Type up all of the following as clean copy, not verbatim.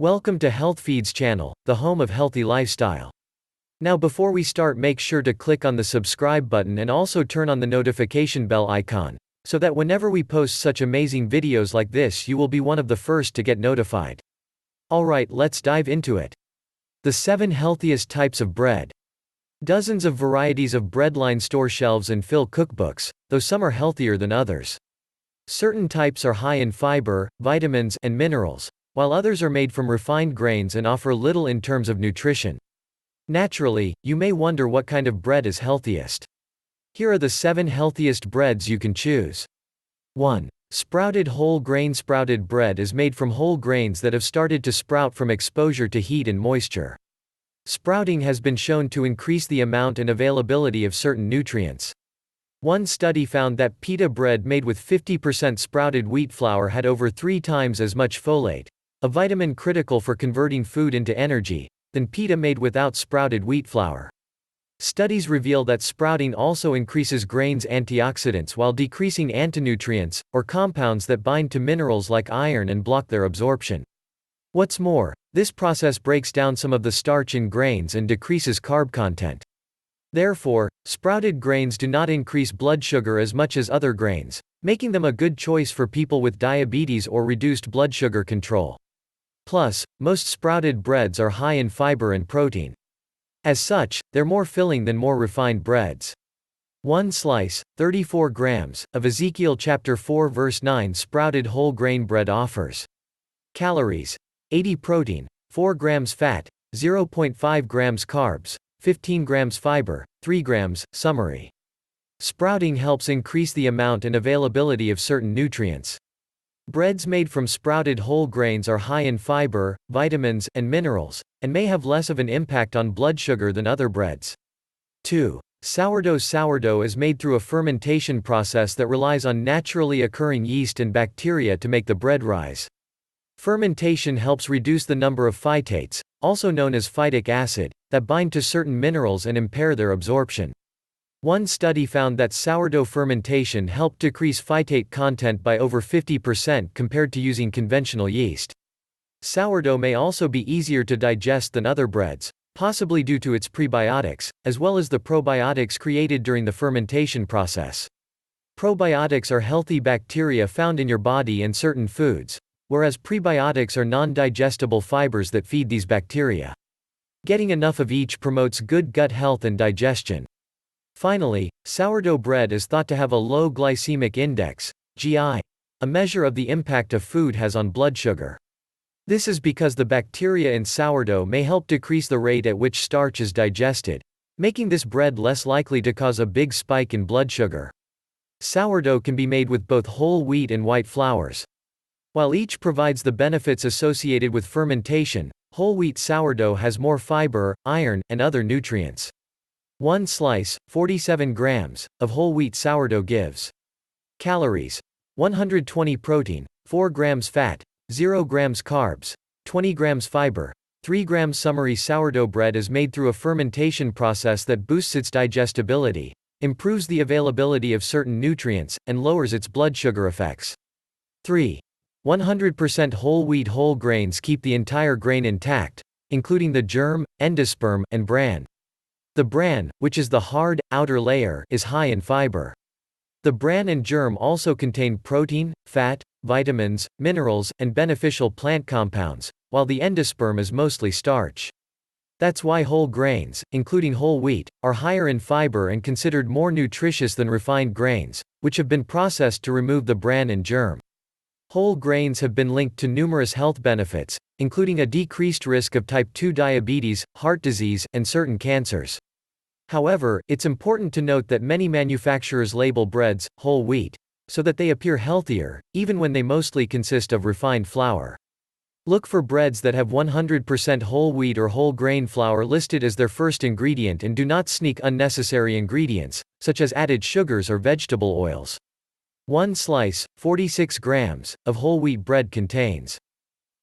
Welcome to Health Feeds channel, the home of healthy lifestyle. Now before we start, make sure to click on the subscribe button and also turn on the notification bell icon, so that whenever we post such amazing videos like this you will be one of the first to get notified. Alright, let's dive into it. The 7 healthiest types of bread. Dozens of varieties of bread line store shelves and fill cookbooks, though some are healthier than others. Certain types are high in fiber, vitamins, and minerals, while others are made from refined grains and offer little in terms of nutrition. Naturally, you may wonder what kind of bread is healthiest. Here are the 7 healthiest breads you can choose. 1. Sprouted whole grain. Sprouted bread is made from whole grains that have started to sprout from exposure to heat and moisture. Sprouting has been shown to increase the amount and availability of certain nutrients. One study found that pita bread made with 50% sprouted wheat flour had over 3 times as much folate, a vitamin critical for converting food into energy, than pita made without sprouted wheat flour. Studies reveal that sprouting also increases grains' antioxidants while decreasing antinutrients, or compounds that bind to minerals like iron and block their absorption. What's more, this process breaks down some of the starch in grains and decreases carb content. Therefore, sprouted grains do not increase blood sugar as much as other grains, making them a good choice for people with diabetes or reduced blood sugar control. Plus, most sprouted breads are high in fiber and protein. As such, they're more filling than more refined breads. 1 slice, 34 grams, of Ezekiel chapter 4 verse 9 sprouted whole grain bread offers. Calories: 80 protein, 4 grams fat, 0.5 grams carbs, 15 grams fiber, 3 grams. Summary. Sprouting helps increase the amount and availability of certain nutrients. Breads made from sprouted whole grains are high in fiber, vitamins, and minerals, and may have less of an impact on blood sugar than other breads. 2. Sourdough. Sourdough is made through a fermentation process that relies on naturally occurring yeast and bacteria to make the bread rise. Fermentation helps reduce the number of phytates, also known as phytic acid, that bind to certain minerals and impair their absorption. One study found that sourdough fermentation helped decrease phytate content by over 50% compared to using conventional yeast. Sourdough may also be easier to digest than other breads, possibly due to its prebiotics, as well as the probiotics created during the fermentation process. Probiotics are healthy bacteria found in your body and certain foods, whereas prebiotics are non-digestible fibers that feed these bacteria. Getting enough of each promotes good gut health and digestion. Finally, sourdough bread is thought to have a low glycemic index, GI, a measure of the impact a food has on blood sugar. This is because the bacteria in sourdough may help decrease the rate at which starch is digested, making this bread less likely to cause a big spike in blood sugar. Sourdough can be made with both whole wheat and white flours. While each provides the benefits associated with fermentation, whole wheat sourdough has more fiber, iron, and other nutrients. 1 slice, 47 grams, of whole wheat sourdough gives. Calories: 120 protein, 4 grams fat, 0 grams carbs, 20 grams fiber, 3 grams. Summary. Sourdough bread is made through a fermentation process that boosts its digestibility, improves the availability of certain nutrients, and lowers its blood sugar effects. 3. 100% whole wheat. Whole grains keep the entire grain intact, including the germ, endosperm, and bran. The bran, which is the hard, outer layer, is high in fiber. The bran and germ also contain protein, fat, vitamins, minerals, and beneficial plant compounds, while the endosperm is mostly starch. That's why whole grains, including whole wheat, are higher in fiber and considered more nutritious than refined grains, which have been processed to remove the bran and germ. Whole grains have been linked to numerous health benefits, including a decreased risk of type 2 diabetes, heart disease, and certain cancers. However, it's important to note that many manufacturers label breads whole wheat, so that they appear healthier, even when they mostly consist of refined flour. Look for breads that have 100% whole wheat or whole grain flour listed as their first ingredient and do not sneak unnecessary ingredients, such as added sugars or vegetable oils. 1 slice, 46 grams, of whole wheat bread contains.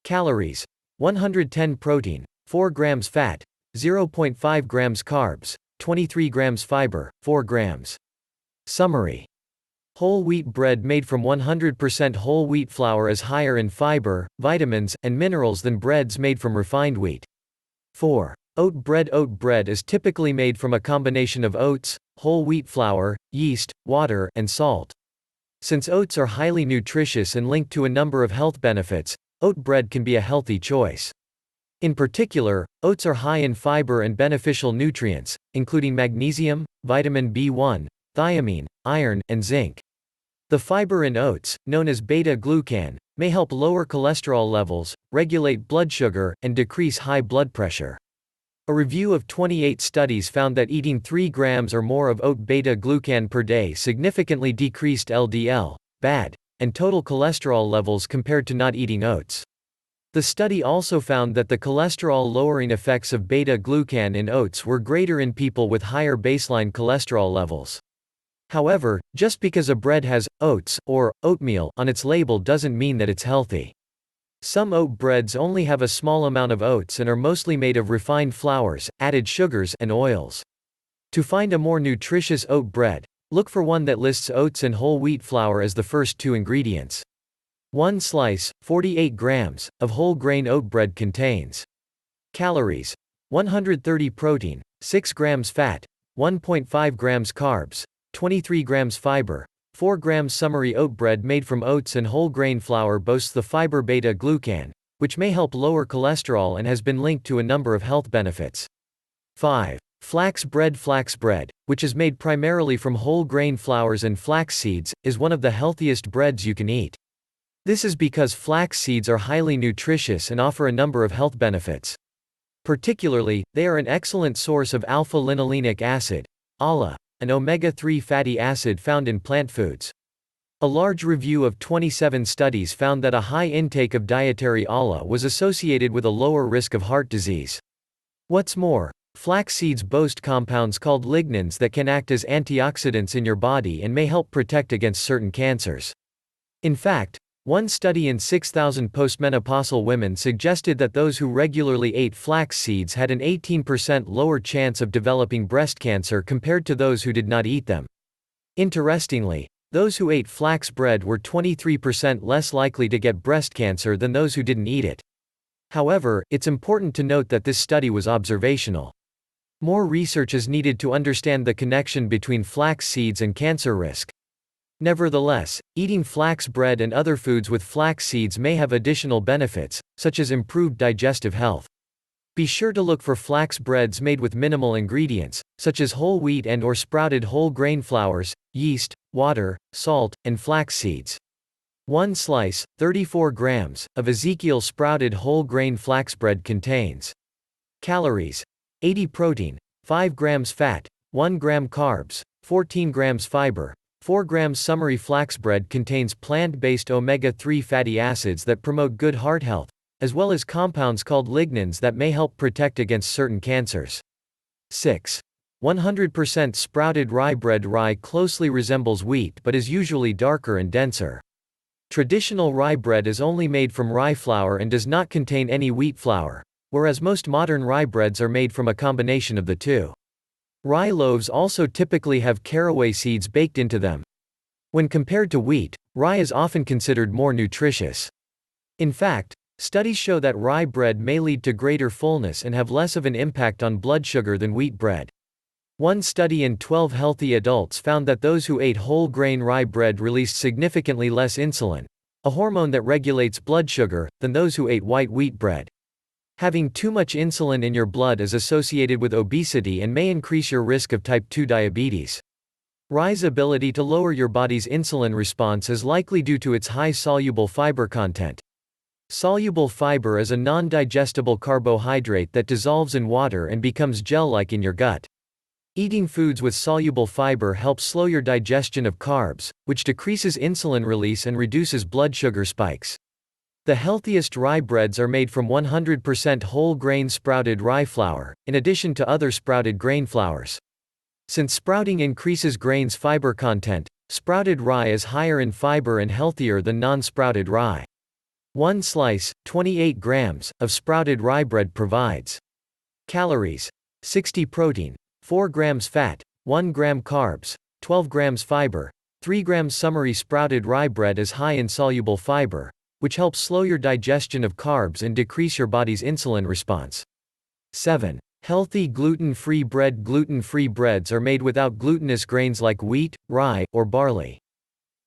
Calories: 110 protein, 4 grams fat, 0.5 grams carbs, 23 grams fiber, 4 grams. Summary. Whole wheat bread made from 100% whole wheat flour is higher in fiber, vitamins, and minerals than breads made from refined wheat. 4. Oat bread. Oat bread is typically made from a combination of oats, whole wheat flour, yeast, water, and salt. Since oats are highly nutritious and linked to a number of health benefits, oat bread can be a healthy choice. In particular, oats are high in fiber and beneficial nutrients, including magnesium, vitamin B1, thiamine, iron, and zinc. The fiber in oats, known as beta-glucan, may help lower cholesterol levels, regulate blood sugar, and decrease high blood pressure. A review of 28 studies found that eating 3 grams or more of oat beta-glucan per day significantly decreased LDL, bad, and total cholesterol levels compared to not eating oats. The study also found that the cholesterol-lowering effects of beta-glucan in oats were greater in people with higher baseline cholesterol levels. However, just because a bread has oats or oatmeal on its label doesn't mean that it's healthy. Some oat breads only have a small amount of oats and are mostly made of refined flours, added sugars, and oils. To find a more nutritious oat bread, look for one that lists oats and whole wheat flour as the first 2 ingredients. 1 slice, 48 grams, of whole grain oat bread contains calories: 130 protein, 6 grams fat, 1.5 grams carbs, 23 grams fiber, 4 grams. Summary: oat bread made from oats and whole grain flour boasts the fiber beta-glucan, which may help lower cholesterol and has been linked to a number of health benefits. 5. Flax bread. Flax bread, which is made primarily from whole grain flours and flax seeds, is one of the healthiest breads you can eat. This is because flax seeds are highly nutritious and offer a number of health benefits. Particularly, they are an excellent source of alpha-linolenic acid, ALA, an omega-3 fatty acid found in plant foods. A large review of 27 studies found that a high intake of dietary ALA was associated with a lower risk of heart disease. What's more, flax seeds boast compounds called lignans that can act as antioxidants in your body and may help protect against certain cancers. In fact, one study in 6,000 postmenopausal women suggested that those who regularly ate flax seeds had an 18% lower chance of developing breast cancer compared to those who did not eat them. Interestingly, those who ate flax bread were 23% less likely to get breast cancer than those who didn't eat it. However, it's important to note that this study was observational. More research is needed to understand the connection between flax seeds and cancer risk. Nevertheless, eating flax bread and other foods with flax seeds may have additional benefits, such as improved digestive health. Be sure to look for flax breads made with minimal ingredients, such as whole wheat and/or sprouted whole grain flours, yeast, water, salt, and flax seeds. 1 slice, 34 grams, of Ezekiel sprouted whole grain flax bread contains calories: 80 protein, 5 grams fat, 1 gram carbs, 14 grams fiber, 4 grams. Summary: flax bread contains plant-based omega-3 fatty acids that promote good heart health, as well as compounds called lignans that may help protect against certain cancers. 6. 100% sprouted rye bread. Rye closely resembles wheat but is usually darker and denser. Traditional rye bread is only made from rye flour and does not contain any wheat flour, whereas most modern rye breads are made from a combination of the two. Rye loaves also typically have caraway seeds baked into them. When compared to wheat, rye is often considered more nutritious. In fact, studies show that rye bread may lead to greater fullness and have less of an impact on blood sugar than wheat bread. One study in 12 healthy adults found that those who ate whole grain rye bread released significantly less insulin, a hormone that regulates blood sugar, than those who ate white wheat bread. Having too much insulin in your blood is associated with obesity and may increase your risk of type 2 diabetes. Rye's ability to lower your body's insulin response is likely due to its high soluble fiber content. Soluble fiber is a non-digestible carbohydrate that dissolves in water and becomes gel-like in your gut. Eating foods with soluble fiber helps slow your digestion of carbs, which decreases insulin release and reduces blood sugar spikes. The healthiest rye breads are made from 100% whole grain sprouted rye flour, in addition to other sprouted grain flours. Since sprouting increases grain's fiber content, sprouted rye is higher in fiber and healthier than non-sprouted rye. 1 slice, 28 grams, of sprouted rye bread provides calories: 60 protein, 4 grams fat, 1 gram carbs, 12 grams fiber, 3 grams summary sprouted rye bread is high in soluble fiber, which helps slow your digestion of carbs and decrease your body's insulin response. 7. Healthy gluten-free bread. Gluten-free breads are made without glutinous grains like wheat, rye, or barley.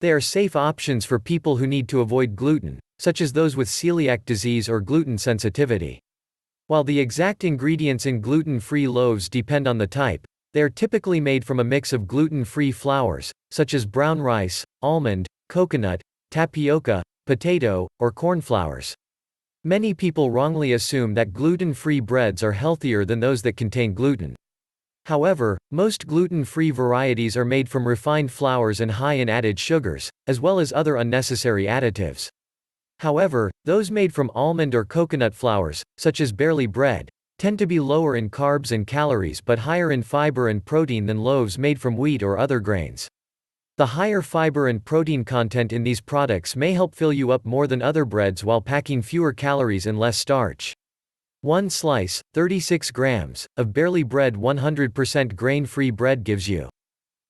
They are safe options for people who need to avoid gluten, such as those with celiac disease or gluten sensitivity. While the exact ingredients in gluten-free loaves depend on the type, they are typically made from a mix of gluten-free flours, such as brown rice, almond, coconut, tapioca, potato, or corn flours. Many people wrongly assume that gluten-free breads are healthier than those that contain gluten. However, most gluten-free varieties are made from refined flours and high in added sugars, as well as other unnecessary additives. However, those made from almond or coconut flours, such as barley bread, tend to be lower in carbs and calories but higher in fiber and protein than loaves made from wheat or other grains. The higher fiber and protein content in these products may help fill you up more than other breads while packing fewer calories and less starch. 1 slice, 36 grams, of barley bread. 100% grain-free bread gives you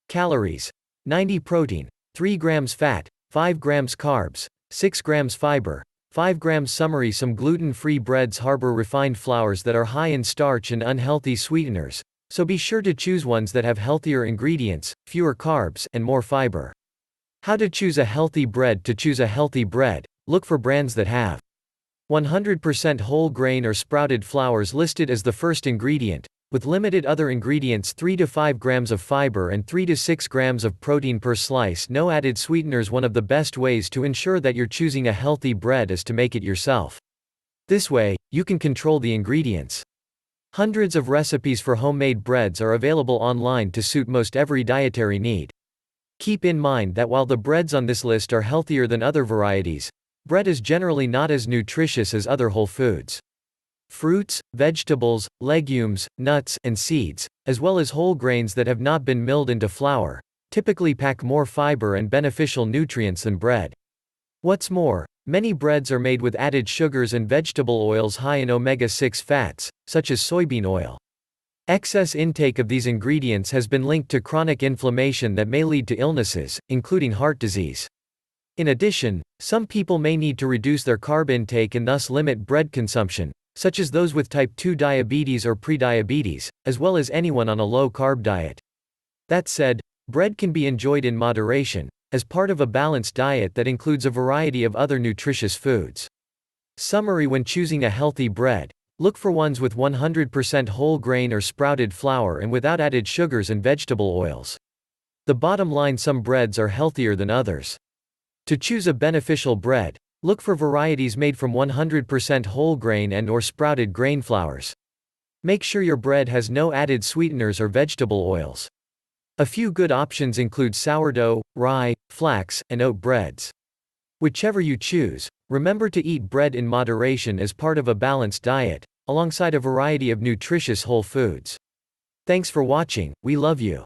calories: 90 protein, 3 grams fat, 5 grams carbs, 6 grams fiber, 5 grams summary. Some gluten-free breads harbor refined flours that are high in starch and unhealthy sweeteners, so be sure to choose ones that have healthier ingredients, fewer carbs, and more fiber. How to choose a healthy bread? To choose a healthy bread, look for brands that have 100% whole grain or sprouted flours listed as the first ingredient, with limited other ingredients. 3 to 5 grams of fiber and 3 to 6 grams of protein per slice. No added sweeteners. One of the best ways to ensure that you're choosing a healthy bread is to make it yourself. This way, you can control the ingredients. Hundreds of recipes for homemade breads are available online to suit most every dietary need. Keep in mind that while the breads on this list are healthier than other varieties, bread is generally not as nutritious as other whole foods. Fruits, vegetables, legumes, nuts, and seeds, as well as whole grains that have not been milled into flour, typically pack more fiber and beneficial nutrients than bread. What's more, many breads are made with added sugars and vegetable oils high in omega-6 fats, such as soybean oil. Excess intake of these ingredients has been linked to chronic inflammation that may lead to illnesses, including heart disease. In addition, some people may need to reduce their carb intake and thus limit bread consumption, such as those with type 2 diabetes or prediabetes, as well as anyone on a low-carb diet. That said, bread can be enjoyed in moderation, as part of a balanced diet that includes a variety of other nutritious foods. Summary: when choosing a healthy bread, look for ones with 100% whole grain or sprouted flour and without added sugars and vegetable oils. The bottom line: some breads are healthier than others. To choose a beneficial bread, look for varieties made from 100% whole grain and/or sprouted grain flours. Make sure your bread has no added sweeteners or vegetable oils. A few good options include sourdough, rye, flax, and oat breads. Whichever you choose, remember to eat bread in moderation as part of a balanced diet, alongside a variety of nutritious whole foods. Thanks for watching. We love you.